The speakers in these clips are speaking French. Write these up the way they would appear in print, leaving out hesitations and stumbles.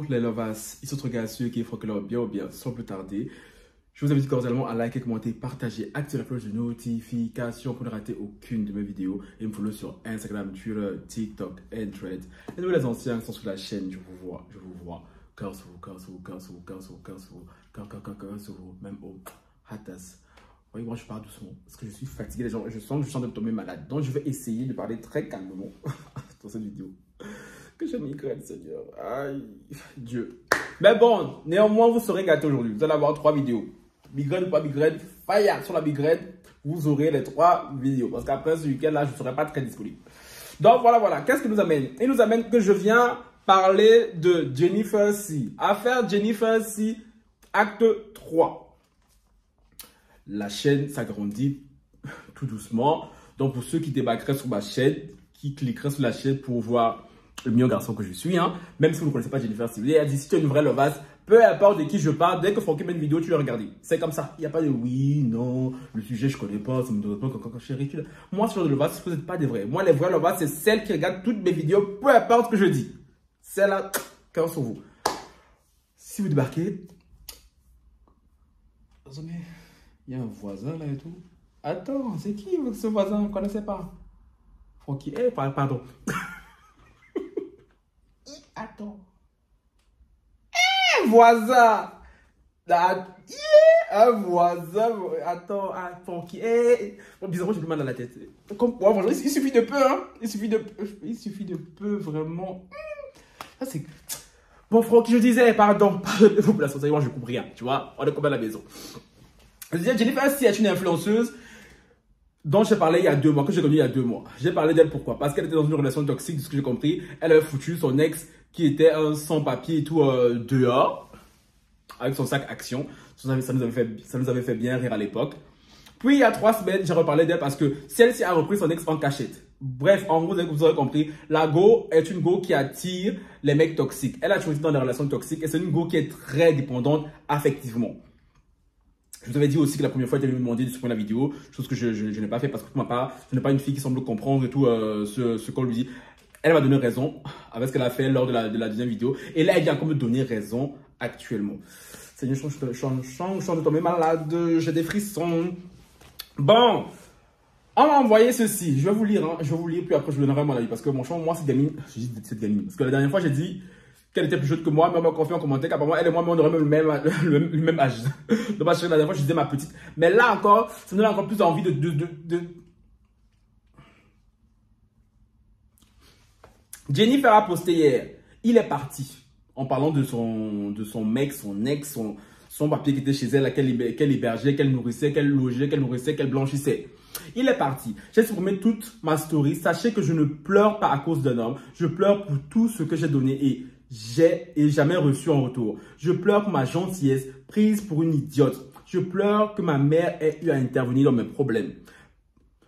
Bonjour les lovas, ici votre gars sûr qui faut que leur bien ou bien sans plus tarder. Je vous invite cordialement à liker, commenter, partager, activer la cloche de notification pour ne rater aucune de mes vidéos et me follow sur Instagram, Twitter, TikTok et Threads. Et nous les anciens qui sont sur la chaîne, je vous vois. Cœur sur vous, même au hatas. Oui, moi je parle doucement parce que je suis fatigué, les gens, je sens que je suis en train de tomber malade. Donc je vais essayer de parler très calmement dans cette vidéo. Que je migraine, Seigneur. Aïe, Dieu. Mais bon, néanmoins, vous serez gâtés aujourd'hui. Vous allez avoir 3 vidéos. Migraine ou pas migraine, fire sur la migraine, vous aurez les 3 vidéos. Parce qu'après ce week-end-là, je ne serai pas très disponible. Donc voilà. Qu'est-ce qui nous amène? Il nous amène que je viens parler de Jennifer C. Affaire Jennifer C, acte 3. La chaîne s'agrandit tout doucement. Donc pour ceux qui débarqueraient sur ma chaîne, qui cliqueraient sur la chaîne pour voir le meilleur garçon que je suis, hein. Même si vous ne connaissez pas Jennifer C, elle dit si tu es une vraie lovasse, peu importe de qui je parle, dès que Francky met une vidéo, tu vas regarder. C'est comme ça. Il n'y a pas de oui, non, le sujet je ne connais pas, ça me donne pas quand chérie. Moi, ce genre de lovasse, vous n'êtes pas des vrais. Moi, les vrais lovasses, c'est celles qui regardent toutes mes vidéos, peu importe ce que je dis. C'est là, cœur sur vous. Si vous débarquez, il y a un voisin là et tout. Attends, c'est qui ce voisin? On ne connaissait pas. Francky, pardon. Attends. Voisin. Un voisin. Attends, Francky. Bizarrement, j'ai plus mal à la tête. Il suffit de peu, hein. Il suffit de peu, vraiment. Ça, c'est... Bon, Francky, je disais, pardon. Pour la société, moi, je ne comprends rien. Tu vois, on est comme à la maison. Je disais, Jennifer C est une influenceuse dont j'ai parlé il y a 2 mois, que j'ai connue il y a 2 mois. J'ai parlé d'elle pourquoi? Parce qu'elle était dans une relation toxique, de ce que j'ai compris. Elle avait foutu son ex qui était sans papier et tout dehors, avec son sac Action. Ça nous avait fait bien rire à l'époque. Puis il y a 3 semaines, j'ai reparlé d'elle parce que celle-ci a repris son ex en cachette. Bref, en gros, vous aurez compris, la go est une go qui attire les mecs toxiques. Elle a toujours été dans des relations toxiques et c'est une go qui est très dépendante affectivement. Je vous avais dit aussi que la première fois, elle allait me demander de supprimer la vidéo, chose que je n'ai pas fait parce que pour ma part, je n'ai pas une fille qui semble comprendre et tout ce qu'on lui dit. Elle m'a donné raison avec ce qu'elle a fait lors de la deuxième vidéo. Et là, elle vient encore me donner raison actuellement. Seigneur, je suis de tomber malade, j'ai des frissons. Bon, on m'a envoyé ceci. Je vais vous lire, hein. Je vais vous lire, puis après je vous donnerai mon avis. Parce que mon moi, cette gamine, je dis cette gamine. Parce que la dernière fois, j'ai dit qu'elle était plus jeune que moi, mais on m'a confié en commentaire qu'apparemment, elle et moi, on aurait même le même âge. Donc, la dernière fois, je disais ma petite. Mais là encore, ça me donne encore plus envie de... Jennifer a posté hier. Il est parti. En parlant de son mec, son ex, son papier qui était chez elle, qu'elle hébergeait, qu'elle nourrissait, qu'elle logeait, qu'elle blanchissait. Il est parti. J'ai supprimé toute ma story. Sachez que je ne pleure pas à cause d'un homme. Je pleure pour tout ce que j'ai donné et j'ai jamais reçu en retour. Je pleure pour ma gentillesse prise pour une idiote. Je pleure que ma mère ait eu à intervenir dans mes problèmes.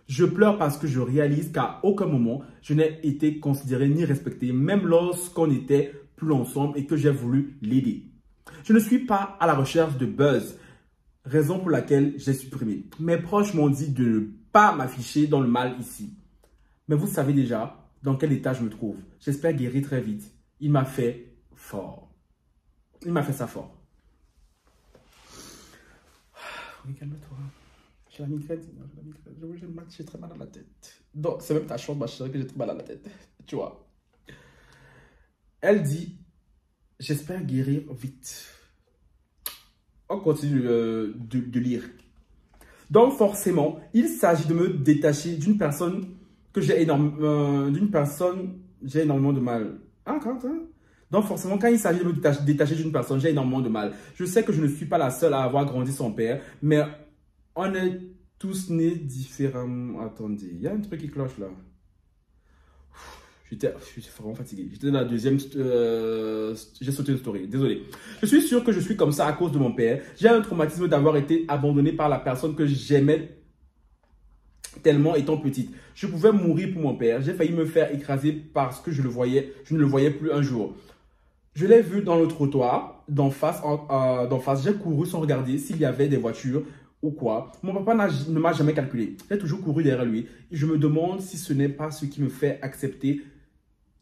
Je pleure parce que je réalise qu'à aucun moment, je n'ai été considéré ni respecté, même lorsqu'on était plus ensemble et que j'ai voulu l'aider. Je ne suis pas à la recherche de buzz, raison pour laquelle j'ai supprimé. Mes proches m'ont dit de ne pas m'afficher dans le mal ici. Mais vous savez déjà dans quel état je me trouve. J'espère guérir très vite. Il m'a fait fort. Il m'a fait ça fort. Oui, calme-toi. J'ai la migraine. J'ai très mal à la tête. Donc, c'est même ta chance, ma chérie, que j'ai très mal à la tête. Tu vois. Elle dit, j'espère guérir vite. On continue de lire. Donc, forcément, il s'agit de me détacher d'une personne que j'ai énormément de mal. Ah, quand hein? Donc, forcément, quand il s'agit de me détacher d'une personne, j'ai énormément de mal. Je sais que je ne suis pas la seule à avoir grandi son père, mais on est tous nés différemment. Attendez, il y a un truc qui cloche là. Je suis vraiment fatigué. J'étais dans la deuxième... j'ai sauté une story. Désolé. Je suis sûr que je suis comme ça à cause de mon père. J'ai un traumatisme d'avoir été abandonné par la personne que j'aimais tellement étant petite. Je pouvais mourir pour mon père. J'ai failli me faire écraser parce que je ne le voyais plus un jour. Je l'ai vu dans le trottoir, d'en face. J'ai couru sans regarder s'il y avait des voitures ou quoi. Mon papa ne m'a jamais calculé. J'ai toujours couru derrière lui. Et je me demande si ce n'est pas ce qui me fait accepter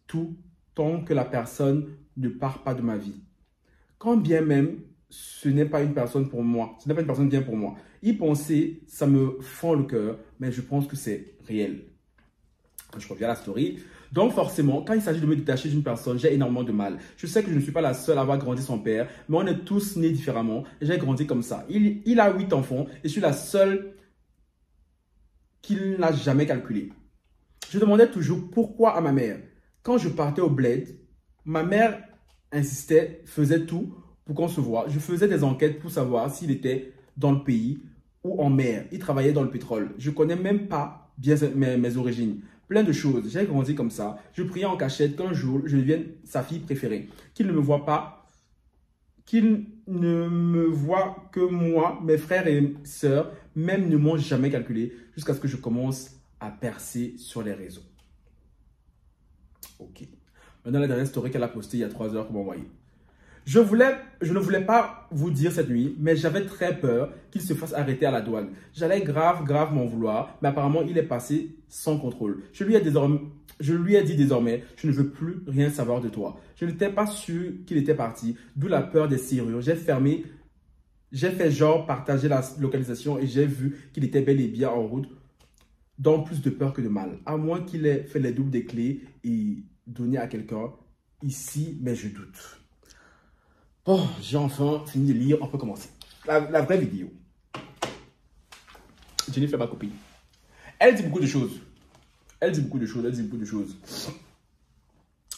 tout tant que la personne ne part pas de ma vie. Quand bien même, ce n'est pas une personne pour moi. Ce n'est pas une personne bien pour moi. Y penser, ça me fend le cœur, mais je pense que c'est réel. Je reviens à la story. Donc forcément, quand il s'agit de me détacher d'une personne, j'ai énormément de mal. Je sais que je ne suis pas la seule à avoir grandi son père, mais on est tous nés différemment. J'ai grandi comme ça. Il a 8 enfants et je suis la seule qu'il n'a jamais calculé. Je demandais toujours pourquoi à ma mère. Quand je partais au bled, ma mère insistait, faisait tout pour qu'on se voit. Je faisais des enquêtes pour savoir s'il était dans le pays ou en mer. Il travaillait dans le pétrole. Je ne connais même pas bien mes origines. Plein de choses. J'ai grandi comme ça. Je priais en cachette qu'un jour, je devienne sa fille préférée. Qu'il ne me voit pas, qu'il ne me voit que moi, mes frères et sœurs, même ne m'ont jamais calculé jusqu'à ce que je commence à percer sur les réseaux. Ok. Maintenant, la dernière story qu'elle a postée il y a 3 heures qu'on m'a envoyée. Je ne voulais pas vous dire cette nuit, mais j'avais très peur qu'il se fasse arrêter à la douane. J'allais grave m'en vouloir, mais apparemment, il est passé sans contrôle. Je lui ai dit désormais, je ne veux plus rien savoir de toi. Je n'étais pas sûr qu'il était parti, d'où la peur des serrures. J'ai fait genre partager la localisation et j'ai vu qu'il était bel et bien en route, donc plus de peur que de mal. À moins qu'il ait fait les doubles des clés et donné à quelqu'un ici, mais je doute. Bon, j'ai enfin fini de lire, on peut commencer. La vraie vidéo. Jennifer, ma copine. Elle dit beaucoup de choses.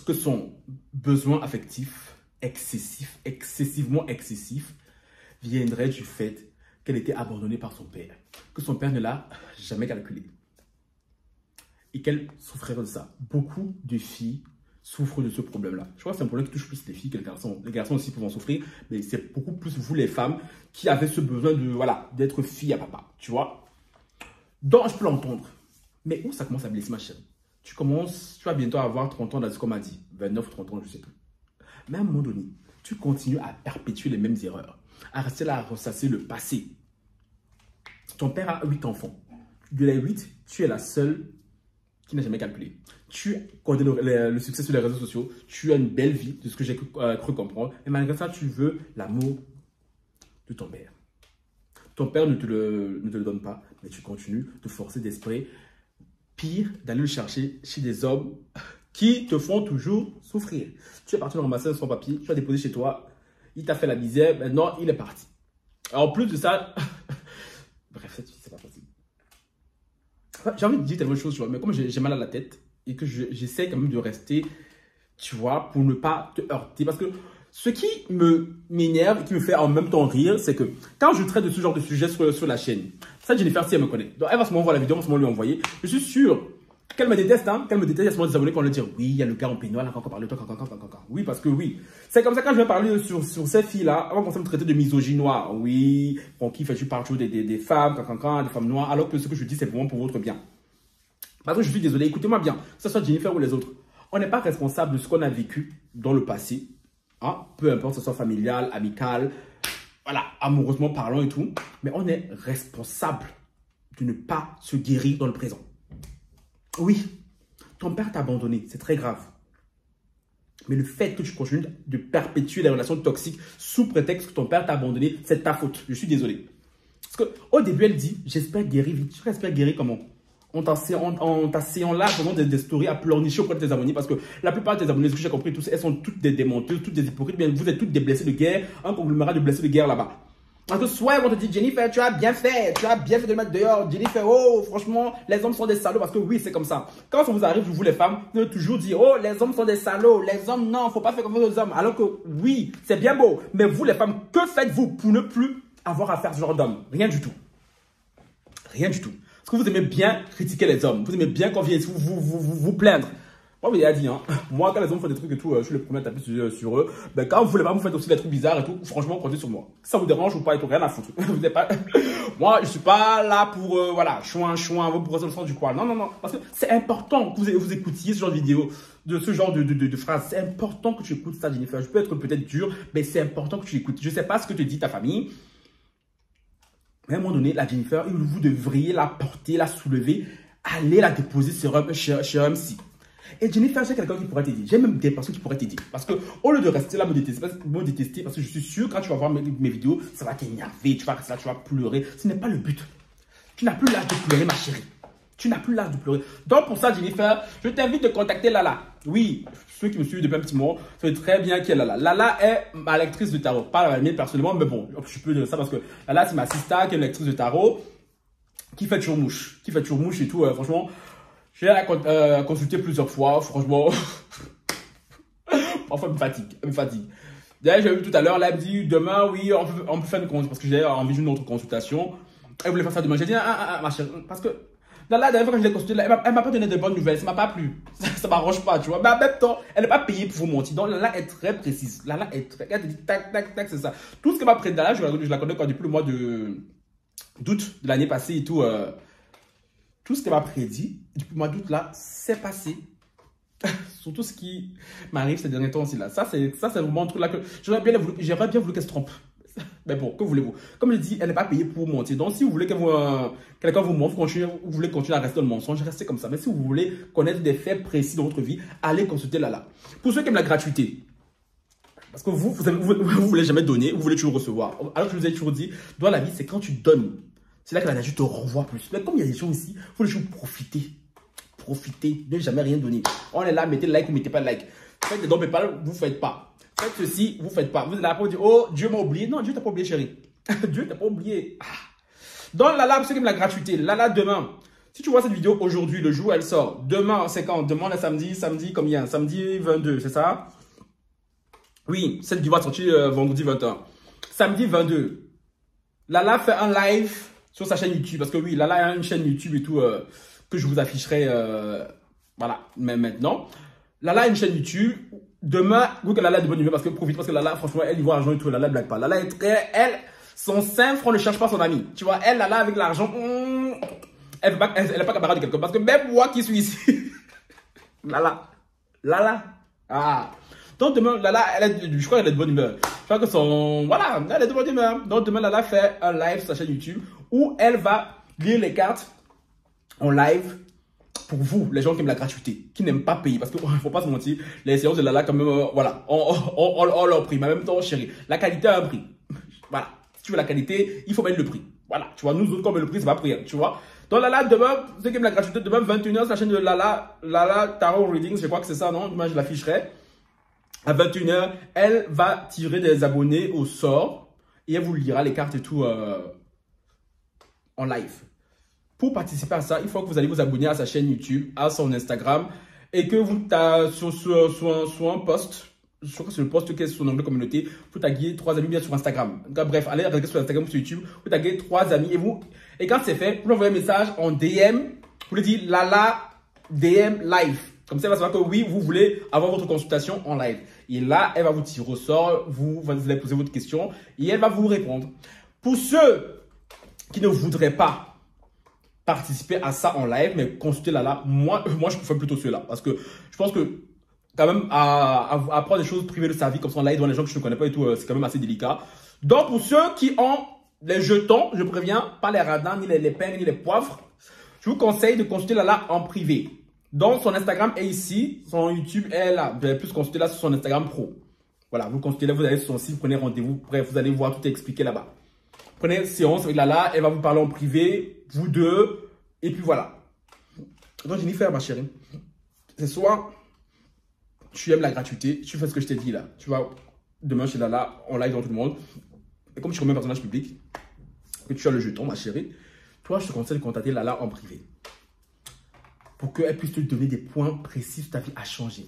Que son besoin affectif, excessivement excessif, viendrait du fait qu'elle était abandonnée par son père. Que son père ne l'a jamais calculé. Et qu'elle souffrait de ça. Beaucoup de filles souffrent de ce problème-là. Je crois que c'est un problème qui touche plus les filles que les garçons. Les garçons aussi peuvent en souffrir, mais c'est beaucoup plus vous les femmes qui avez ce besoin de, voilà, d'être fille à papa, tu vois. Donc, je peux l'entendre. Mais où ça commence à blesser ma chérie? Tu vas bientôt avoir 30 ans, comme on m'a dit. 29 ou 30 ans, je sais plus. Mais à un moment donné, tu continues à perpétuer les mêmes erreurs. À rester là, à ressasser le passé. Ton père a 8 enfants. De les 8, tu es la seule qui n'a jamais calculé. Tu connais le succès sur les réseaux sociaux. Tu as une belle vie, de ce que j'ai cru comprendre. Et malgré ça, tu veux l'amour de ton père. Ton père ne te le donne pas, mais tu continues de forcer d'esprit. Pire, d'aller le chercher chez des hommes qui te font toujours souffrir. Tu es parti ramasser son papier, tu as déposé chez toi, il t'a fait la misère, maintenant il est parti. En plus de ça, bref, cette fille, c'est pas possible. J'ai envie de dire tellement de choses, tu vois, mais comme j'ai mal à la tête et que j'essaie quand même de rester, tu vois, pour ne pas te heurter. Parce que ce qui m'énerve et qui me fait en même temps rire, c'est que quand je traite de ce genre de sujet sur la chaîne, ça, Jennifer, si elle me connaît, donc elle va se m'envoyer la vidéo, elle va se lui envoyer. Je suis sûr qu'elle me déteste, hein, qu'elle me déteste, il y a souvent des abonnés qui vont lui dire, oui, il y a le gars en peignoir, là, quand on parle de toi, oui, parce que oui. C'est comme ça quand je vais parler sur ces filles-là, avant qu'on se me traiter de misogynoire. Oui, on kiffe, je parle toujours des femmes, des femmes noires, alors que ce que je dis, c'est vraiment pour votre bien. Parce que je suis désolé, écoutez-moi bien, que ce soit Jennifer ou les autres, on n'est pas responsable de ce qu'on a vécu dans le passé, hein, peu importe que ce soit familial, amical, voilà, amoureusement parlant et tout, mais on est responsable de ne pas se guérir dans le présent. Oui, ton père t'a abandonné, c'est très grave. Mais le fait que tu continues de perpétuer les relations toxiques sous prétexte que ton père t'a abandonné, c'est ta faute. Je suis désolé. Parce qu'au début, elle dit, j'espère guérir vite. Tu espères guérir comment? En t'asseyant là, pendant des stories à pleurnicher auprès de tes abonnés. Parce que la plupart de tes abonnés, ce que j'ai compris, tous, elles sont toutes des démenteuses, toutes des hypocrites. Bien, vous êtes toutes des blessés de guerre, un conglomérat de blessés de guerre là-bas. Parce que soit ils vont te dire, Jennifer, tu as bien fait de le mettre dehors. Jennifer, oh, franchement, les hommes sont des salauds. Parce que oui, c'est comme ça. Quand ça vous arrive, vous les femmes, vous devez toujours dire, oh, les hommes sont des salauds. Les hommes, non, faut pas faire comme aux hommes. Alors que oui, c'est bien beau. Mais vous, les femmes, que faites-vous pour ne plus avoir affaire à ce genre d'homme? Rien du tout. Rien du tout. Parce que vous aimez bien critiquer les hommes. Vous aimez bien qu'on vienne vous plaindre. Moi, il a dit, hein, moi, quand les hommes font des trucs et tout, je suis le premier à taper sur eux. Ben, quand vous voulez pas, vous faites aussi des trucs bizarres et tout. Franchement, comptez sur moi. Si ça vous dérange ou pas, et tout, rien à foutre. Vous n'êtes pas... Moi, je suis pas là pour, voilà, chouin, vous brosser le sens du poil. Non, non, non. Parce que c'est important que vous écoutiez ce genre de vidéo, de ce genre de phrases. C'est important que tu écoutes ça, Jennifer. Je peux être peut-être dur, mais c'est important que tu écoutes. Je sais pas ce que te dit ta famille. Mais à un moment donné, la Jennifer, vous devriez la porter, la soulever, aller la déposer chez un psy. Et Jennifer, j'ai quelqu'un qui pourrait t'aider. J'ai même des personnes qui pourraient t'aider. Parce que au lieu de rester là, me détester, parce que je suis sûr, quand tu vas voir mes vidéos, ça va t'énerver, tu vas rester là, tu vas pleurer. Ce n'est pas le but. Tu n'as plus l'âge de pleurer, ma chérie. Tu n'as plus l'âge de pleurer. Donc pour ça, Jennifer, je t'invite de contacter Lala. Oui, ceux qui me suivent depuis un petit moment savent très bien qui est Lala. Lala est ma lectrice de tarot. Pas la mienne personnellement, mais bon, je peux dire ça parce que Lala, c'est ma sister qui est une lectrice de tarot, qui fait toujours mouche. Qui fait toujours mouche et tout. Franchement, j'ai consulté plusieurs fois. Franchement, parfois, elle me fatigue. Elle me fatigue. D'ailleurs, j'ai vu tout à l'heure, là, elle me dit, demain, oui, on peut faire une consultation. Parce que j'ai envie d'une autre consultation. Elle voulait faire ça demain. J'ai dit, ma chérie, parce que la dernière fois que je l'ai consultée, elle m'a pas donné de bonnes nouvelles. Ça m'a pas plu. Ça m'arrange pas, tu vois. Mais en même temps, elle n'est pas payée pour vous mentir. Donc, Lala est très précise. Lala est très. Elle te dit tac, tac, tac, c'est ça. Tout ce qu'elle m'a prédit, Lala, je la connais depuis le mois d'août de l'année passée et tout. Tout ce qu'elle m'a prédit, depuis le mois d'août là, c'est passé. Surtout ce qui m'arrive ces derniers temps aussi là. Ça, c'est vraiment un truc là que j'aurais bien voulu qu'elle se trompe. Mais bon, que voulez-vous? Comme je dis, elle n'est pas payée pour mentir. Donc, si vous voulez que quelqu'un vous montre, vous voulez continuer à rester dans le mensonge, restez comme ça. Mais si vous voulez connaître des faits précis de votre vie, allez consulter Lala. Pour ceux qui aiment la gratuité, parce que vous voulez jamais donner, vous voulez toujours recevoir. Alors que je vous ai toujours dit, dans la vie, c'est quand tu donnes. C'est là que la nature te renvoie plus. Mais comme il y a des gens ici, il faut toujours profiter. Profiter, ne jamais rien donner. On est là, mettez like ou mettez pas like. Faites des dons PayPal, vous ne faites pas. Faites ceci, vous ne faites pas. Vous êtes là pour dire, oh, Dieu m'a oublié. Non, Dieu t'a pas oublié, chérie. Dieu t'a pas oublié. Donc, Lala, ceux qui aiment la gratuité, Lala, demain, si tu vois cette vidéo aujourd'hui, le jour où elle sort, demain, c'est quand? Demain, le samedi combien? Samedi 22, c'est ça? Oui, cette vidéo va sortir vendredi 21. Samedi 22, Lala fait un live sur sa chaîne YouTube. Parce que oui, Lala a une chaîne YouTube et tout que je vous afficherai, voilà, mais maintenant. Lala a une chaîne YouTube. Demain, vous que Lala est de bonne humeur parce que profite, parce que Lala, franchement, elle y voit l'argent et tout. Lala ne blague pas. Lala est très, son 5 francs ne cherche pas son ami. Tu vois, elle, Lala, avec l'argent, elle n'est pas camarade de quelqu'un. Parce que même moi qui suis ici, Lala, ah. Donc demain, Lala, je crois qu'elle est de bonne humeur. Je crois que voilà, elle est de bonne humeur. Donc demain, Lala fait un live sur sa chaîne YouTube où elle va lire les cartes en live. Pour vous, les gens qui aiment la gratuité, qui n'aiment pas payer, parce qu'il ne faut pas se mentir, les séances de Lala, quand même, voilà, on leur prix. Mais en même temps, chérie, la qualité a un prix. Voilà. Si tu veux la qualité, il faut mettre le prix. Voilà. Tu vois, nous autres, comme le prix, c'est pas prix, tu vois. Donc Lala, demain, ceux qui aiment la gratuité, demain, 21h, sur la chaîne de Lala Tarot Readings, je crois que c'est ça, non? Demain, je l'afficherai. À 21h, elle va tirer des abonnés au sort et elle vous lira les cartes et tout en live. Pour participer à ça, il faut que vous allez vous abonner à sa chaîne YouTube, à son Instagram et que vous sur un post, je crois que c'est le post qui est sur l'onglet communauté, vous taguez 3 amis bien sur Instagram. Donc, bref, allez regarder sur Instagram ou sur YouTube, vous taguez 3 amis et quand c'est fait, vous envoyez un message en DM, vous lui dites Lala DM live. Comme ça, elle va savoir que oui, vous voulez avoir votre consultation en live. Et là, elle va vous tirer au sort, vous allez poser votre question et elle va vous répondre. Pour ceux qui ne voudraient pas participer à ça en live, mais consulter Lala, moi je préfère plutôt ceux-là. Parce que je pense que quand même à apprendre des choses privées de sa vie comme ça en live devant les gens que je ne connais pas et tout, c'est quand même assez délicat. Donc pour ceux qui ont les jetons, je préviens, pas les radins, ni les pains, ni les poivres, je vous conseille de consulter Lala en privé. Donc son Instagram est ici, son YouTube est là. Vous allez plus consulter là sur son Instagram pro. Voilà, vous consultez là, vous allez sur son site, vous prenez rendez-vous, bref, vous allez voir tout expliqué là-bas. Prenez une séance avec Lala, elle va vous parler en privé, vous deux, et puis voilà. Donc Jennifer, ma chérie, c'est soit tu aimes la gratuité, tu fais ce que je t'ai dit là. Tu vas demain chez Lala, en live dans tout le monde. Et comme je suis comme un personnage public, que tu as le jeton, ma chérie, toi je te conseille de contacter Lala en privé. Pour qu'elle puisse te donner des points précis sur ta vie à changer.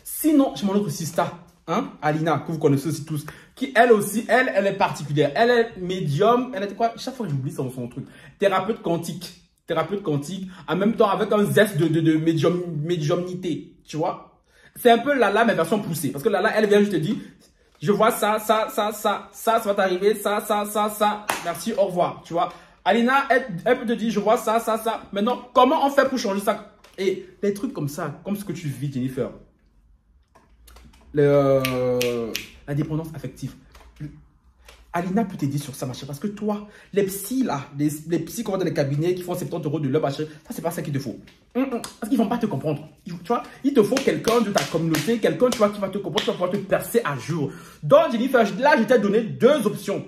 Sinon, j'ai mon autre sista. Hein? Alina, que vous connaissez aussi tous, qui elle aussi, elle est particulière. Elle est médium, elle est quoi? Chaque fois que j'oublie son truc. Thérapeute quantique. Thérapeute quantique, en même temps avec un zeste de médiumnité. Tu vois? C'est un peu Lala, mais version poussée. Parce que Lala, elle vient juste te dire, je vois ça va t'arriver, ça. Merci, au revoir. Tu vois? Alina, elle peut te dire, je vois ça. Maintenant, comment on fait pour changer ça? Et des trucs comme ça, comme ce que tu vis, Jennifer. La dépendance affective. Alina peut t'aider sur ça, ma chérie. Parce que toi, les psys, là, les psys qu'on va dans les cabinets qui font 70 € de l'heure, ma chérie, ça, c'est pas ça qu'il te faut. Parce qu'ils vont pas te comprendre. Tu vois, il te faut quelqu'un de ta communauté, quelqu'un, tu vois, qui va te comprendre, qui va pouvoir te percer à jour. Donc, Jennifer, là, je t'ai donné 2 options.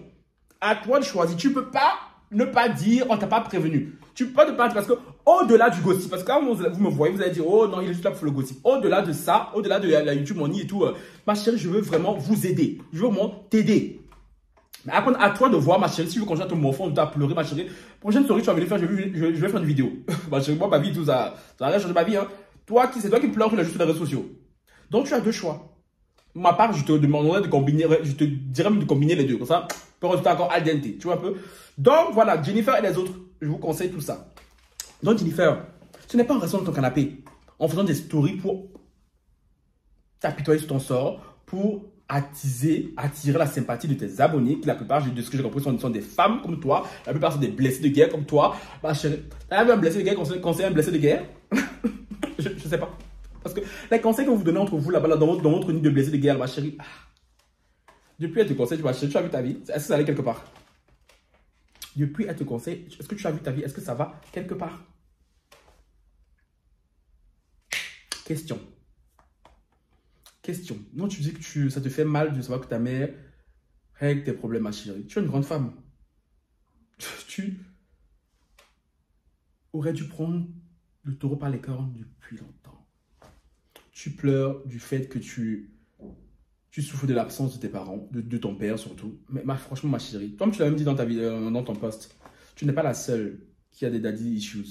À toi de choisir. Tu peux pas ne pas dire, on t'a pas prévenu. Tu peux pas ne pas dire, parce que au-delà du gossip, parce que quand vous me voyez, vous allez dire, oh non, il est juste là pour le gossip. Au-delà de ça, au-delà de la YouTube Money et tout, ma chérie, je veux vraiment vous aider. Je veux vraiment t'aider. Mais après, à toi de voir, ma chérie, si tu veux continuer à te morfondre, à pleurer, ma chérie, prochaine story, tu vas venir faire, je vais faire une vidéo. Ma chérie, moi, ma vie, tout ça, ça va rien changer ma vie, hein. C'est toi qui pleures tous les jours sur les réseaux sociaux. Donc, tu as 2 choix. Ma part, je te demanderai de combiner, je te dirais même de combiner les deux. Comme ça, pour rester encore al dente. Tu vois un peu? Donc, voilà, Jennifer et les autres, je vous conseille tout ça. Donc, Jennifer, ce n'est pas en restant dans ton canapé, en faisant des stories pour t'apitoyer sur ton sort, pour attirer la sympathie de tes abonnés, qui la plupart, de ce que j'ai compris, sont des femmes comme toi. La plupart sont des blessés de guerre comme toi. Ma chérie, t'as vu un blessé de guerre conseiller un blessé de guerre? Je sais pas. Parce que les conseils que vous donnez entre vous là-bas, dans votre nid de blessés de guerre, ma chérie, depuis elle te conseille, ma chérie, tu as vu ta vie? Est-ce que ça allait quelque part? Depuis elle te conseille, est-ce que tu as vu ta vie? Est-ce que ça va quelque part? Question. Non, tu dis que ça te fait mal de savoir que ta mère règle tes problèmes, ma chérie. Tu es une grande femme. Tu aurais dû prendre le taureau par les cornes depuis longtemps. Tu pleures du fait que tu souffres de l'absence de tes parents, de ton père surtout. Mais franchement, ma chérie, toi, tu l'as même dit dans ta vie, dans ton post, tu n'es pas la seule qui a des daddy issues.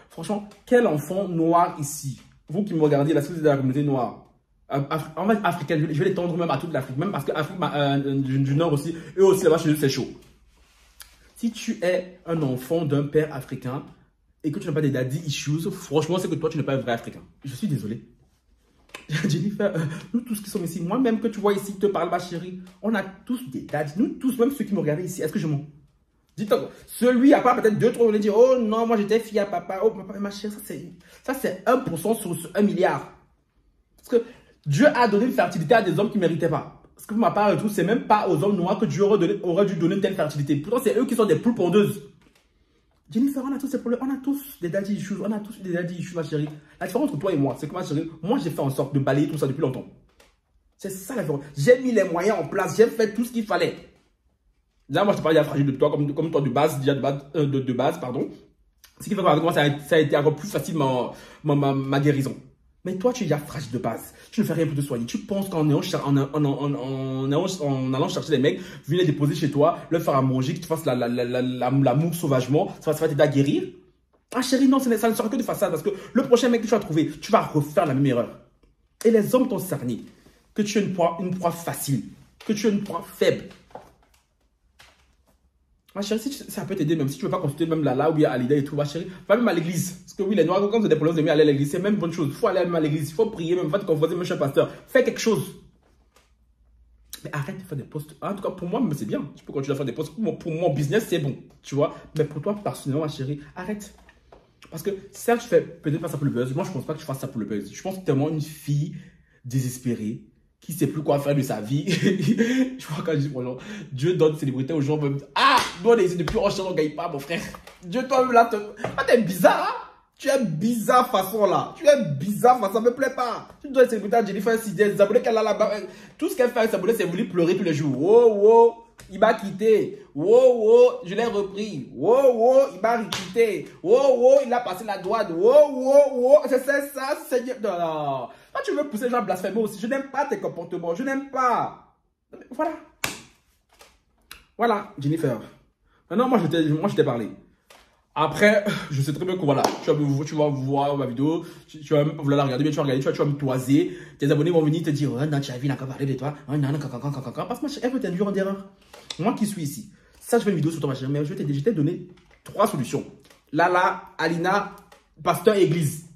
Franchement, quel enfant noir ici? Vous qui me regardez, la société de la communauté noire, en fait, africaine, je vais l'étendre même à toute l'Afrique, même parce que l'Afrique du Nord aussi, eux aussi là-bas chez eux, c'est chaud. Si tu es un enfant d'un père africain et que tu n'as pas des daddy issues, franchement, c'est que toi, tu n'es pas un vrai africain. Je suis désolé. Jennifer, nous tous qui sommes ici, moi-même que tu vois ici, te parle ma chérie, on a tous des daddy, nous tous, même ceux qui me regardent ici, est-ce que je mens? Dites-toi, celui à part peut-être 2-3, on va dire, oh non, moi j'étais fille à papa, oh papa, ma chérie, ça c'est 1% sur 1 milliard. Parce que Dieu a donné une fertilité à des hommes qui ne méritaient pas. Parce que pour ma part, c'est même pas aux hommes noirs que Dieu aurait dû donner une telle fertilité. Pourtant, c'est eux qui sont des poules pondeuses. Jennifer, on a tous ces problèmes, on a tous des daddy issues, ma chérie. La différence entre toi et moi, c'est que ma chérie, moi j'ai fait en sorte de balayer tout ça depuis longtemps. C'est ça la différence. J'ai mis les moyens en place, j'ai fait tout ce qu'il fallait. Déjà, moi je te parle déjà fragile de toi, comme toi de base, pardon. Ce qui fait que moi ça a été encore plus facile ma guérison. Mais toi, tu es déjà fragile de base. Tu ne fais rien pour te soigner. Tu penses qu'en allant chercher des mecs, venir les déposer chez toi, leur faire à manger, qu'ils te fassent l'amour sauvagement, ça va t'aider à guérir? Ah chérie, non, ça ne sera que de façade. Parce que le prochain mec que tu vas trouver, tu vas refaire la même erreur. Et les hommes t'ont cerné que tu es une proie facile, que tu es une proie faible. Ma chérie, si ça peut t'aider, même si tu ne veux pas consulter même là ou bien Alida et tout, ma chérie, va même à l'église. Parce que oui, les noirs, quand vous avez des problèmes, vous aimez aller à l'église, c'est même une bonne chose. Il faut aller même à l'église, il faut prier, même, va te confronter même chez un pasteur. Fais quelque chose. Mais arrête de faire des posts. En tout cas, pour moi, c'est bien. Tu peux continuer à faire des posts. Pour mon business, c'est bon. Tu vois. Mais pour toi, personnellement, ma chérie, arrête. Parce que certes, tu fais peut-être pas ça pour le buzz. Moi, je ne pense pas que tu fasses ça pour le buzz. Je pense que tu es vraiment une fille désespérée, qui ne sait plus quoi faire de sa vie. Je vois quand je dis, bon, Dieu donne célébrité aux gens. Même, ah, nous on est ici depuis Rochelle, on ne gagne pas, mon frère. Dieu, toi-même là, t'es bizarre, hein? Tu es bizarre façon là. Tu es bizarre façon, ça ne me plaît pas. Tu dois être célébrité à Jennifer, si des abonnés qu'elle a là-bas. Tout ce qu'elle fait avec ses abonnés, c'est voulu pleurer tous les jours. Wow, wow, il m'a quitté. Wow, wow, je l'ai repris. Wow, wow, il m'a quitté. Wow, wow, il a passé la douane. Wow, wow, wow, c'est ça, Seigneur. Non. Quand tu veux pousser les gens à blasphémer aussi, je n'aime pas tes comportements, je n'aime pas. Voilà. Voilà, Jennifer. Maintenant, moi, je t'ai parlé. Après, je sais très bien que voilà, tu vas voir ma vidéo, tu vas vouloir la regarder, mais tu vas regarder, tu vas me toiser. Tes abonnés vont venir te dire, oh non, tu as vu, il n'a qu'à parler de toi. Oh non, parce que elle veut t'induire en erreur. Moi qui suis ici, ça, je fais une vidéo sur toi, ma chérie, mais je t'ai donné 3 solutions. Lala, Alina, pasteur, église.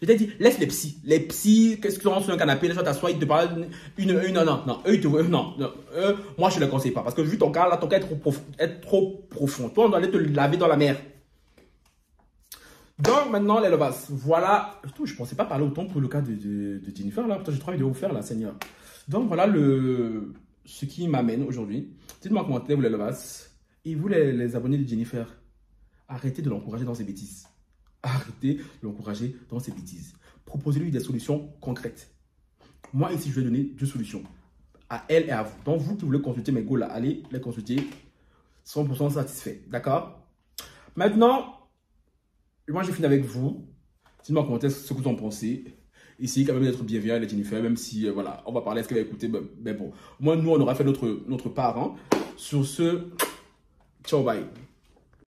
Je t'ai dit, laisse les psys. Les psys, qu'est-ce qu'ils sont sur un canapé, les gens t'assoient, ils te parlent non, eux, ils te voient, non, moi, je ne les conseille pas. Parce que vu ton cas, là, ton cas est trop profond. Toi, on doit aller te laver dans la mer. Donc, maintenant, les lovas, voilà. Je ne pensais pas parler autant pour le cas de Jennifer, là. Putain, j'ai 3 vidéos à vous faire, là, Seigneur. Donc, voilà ce qui m'amène aujourd'hui. Dites-moi en commentaire, vous les lovas. Et vous, les abonnés de Jennifer, arrêtez de l'encourager dans ses bêtises. Arrêtez de l'encourager dans ses bêtises. Proposez-lui des solutions concrètes. Moi, ici, je vais donner 2 solutions. À elle et à vous. Donc, vous qui voulez consulter mes goals, là, allez les consulter. 100% satisfait. D'accord? Maintenant, moi, je finis avec vous. Dites-moi en commentaire ce que vous en pensez. Essayez quand même d'être bienveillant avec Jennifer, même si, voilà, on va parler, est-ce qu'elle va écouter? Ben bon. Moi, nous, on aura fait notre part. Hein. Sur ce, ciao, bye.